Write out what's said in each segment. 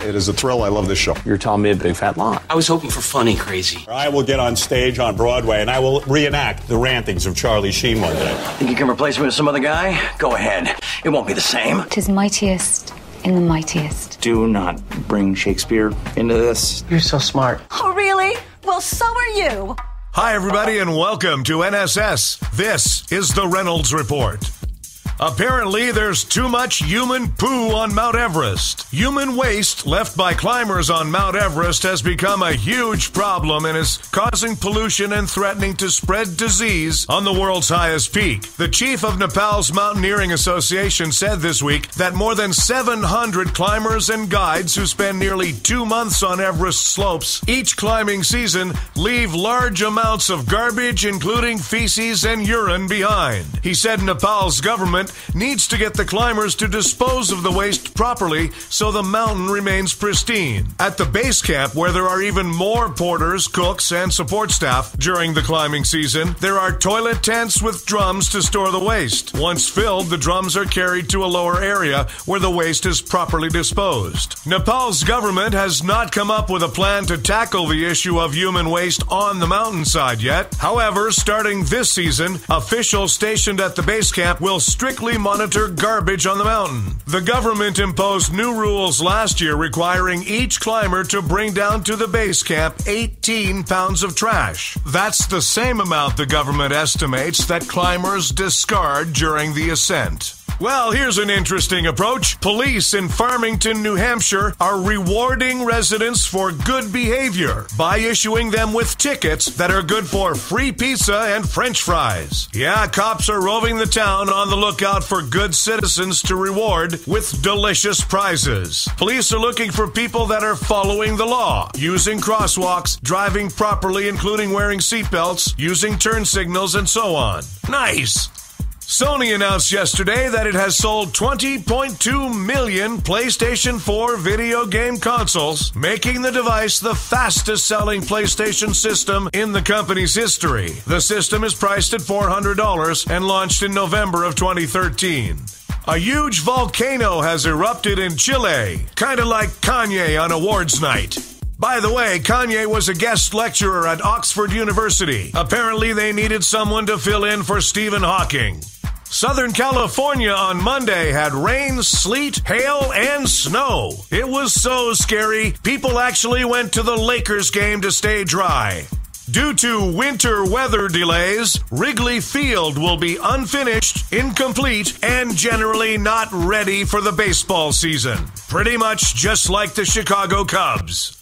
It is a thrill. I love this show. You're telling me a big fat lie. I was hoping for funny crazy. I will get on stage on Broadway and I will reenact the rantings of Charlie Sheen one day. Think you can replace me with some other guy? Go ahead. It won't be the same. 'Tis mightiest in the mightiest. Do not bring Shakespeare into this. You're so smart. Oh, really? Well, so are you. Hi, everybody, and welcome to NSS. This is the Reynolds Report. Apparently, there's too much human poo on Mount Everest. Human waste left by climbers on Mount Everest has become a huge problem and is causing pollution and threatening to spread disease on the world's highest peak. The chief of Nepal's Mountaineering Association said this week that more than 700 climbers and guides who spend nearly 2 months on Everest slopes each climbing season leave large amounts of garbage, including feces and urine, behind. He said Nepal's government needs to get the climbers to dispose of the waste properly so the mountain remains pristine. At the base camp, where there are even more porters, cooks, and support staff during the climbing season, there are toilet tents with drums to store the waste. Once filled, the drums are carried to a lower area where the waste is properly disposed. Nepal's government has not come up with a plan to tackle the issue of human waste on the mountainside yet. However, starting this season, officials stationed at the base camp will strictly monitor garbage on the mountain. The government imposed new rules last year requiring each climber to bring down to the base camp 18 pounds of trash. That's the same amount the government estimates that climbers discard during the ascent. Well, here's an interesting approach. Police in Farmington, New Hampshire are rewarding residents for good behavior by issuing them with tickets that are good for free pizza and French fries. Yeah, cops are roving the town on the lookout for good citizens to reward with delicious prizes. Police are looking for people that are following the law, using crosswalks, driving properly, including wearing seatbelts, using turn signals, and so on. Nice! Sony announced yesterday that it has sold 20.2 million PlayStation 4 video game consoles, making the device the fastest-selling PlayStation system in the company's history. The system is priced at $400 and launched in November of 2013. A huge volcano has erupted in Chile, kind of like Kanye on awards night. By the way, Kanye was a guest lecturer at Oxford University. Apparently, they needed someone to fill in for Stephen Hawking. Southern California on Monday had rain, sleet, hail, and snow. It was so scary, people actually went to the Lakers game to stay dry. Due to winter weather delays, Wrigley Field will be unfinished, incomplete, and generally not ready for the baseball season. Pretty much just like the Chicago Cubs.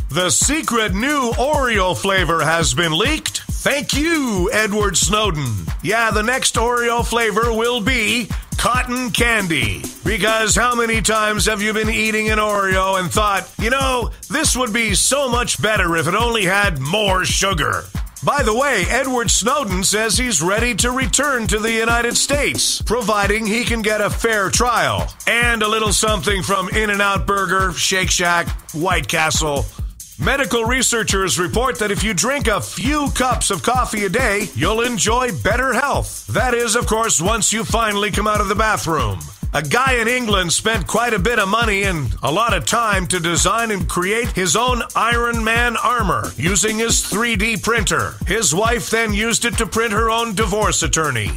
The secret new Oreo flavor has been leaked. Thank you, Edward Snowden. Yeah, the next Oreo flavor will be cotton candy. Because how many times have you been eating an Oreo and thought, you know, this would be so much better if it only had more sugar? By the way, Edward Snowden says he's ready to return to the United States, providing he can get a fair trial. And a little something from In-N-Out Burger, Shake Shack, White Castle. Medical researchers report that if you drink a few cups of coffee a day, you'll enjoy better health. That is, of course, once you finally come out of the bathroom. A guy in England spent quite a bit of money and a lot of time to design and create his own Iron Man armor using his 3D printer. His wife then used it to print her own divorce attorney.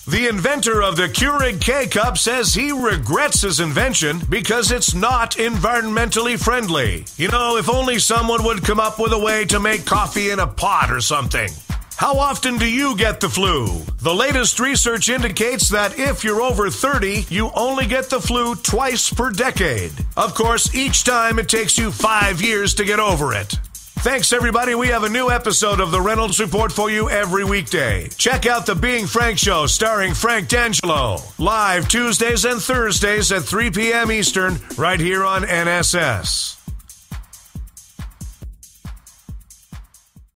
The inventor of the Keurig K-Cup says he regrets his invention because it's not environmentally friendly. You know, if only someone would come up with a way to make coffee in a pot or something. How often do you get the flu? The latest research indicates that if you're over 30, you only get the flu twice per decade. Of course, each time it takes you 5 years to get over it. Thanks, everybody. We have a new episode of The Reynolds Report for you every weekday. Check out The Being Frank Show starring Frank D'Angelo. Live Tuesdays and Thursdays at 3 p.m. Eastern, right here on NSS.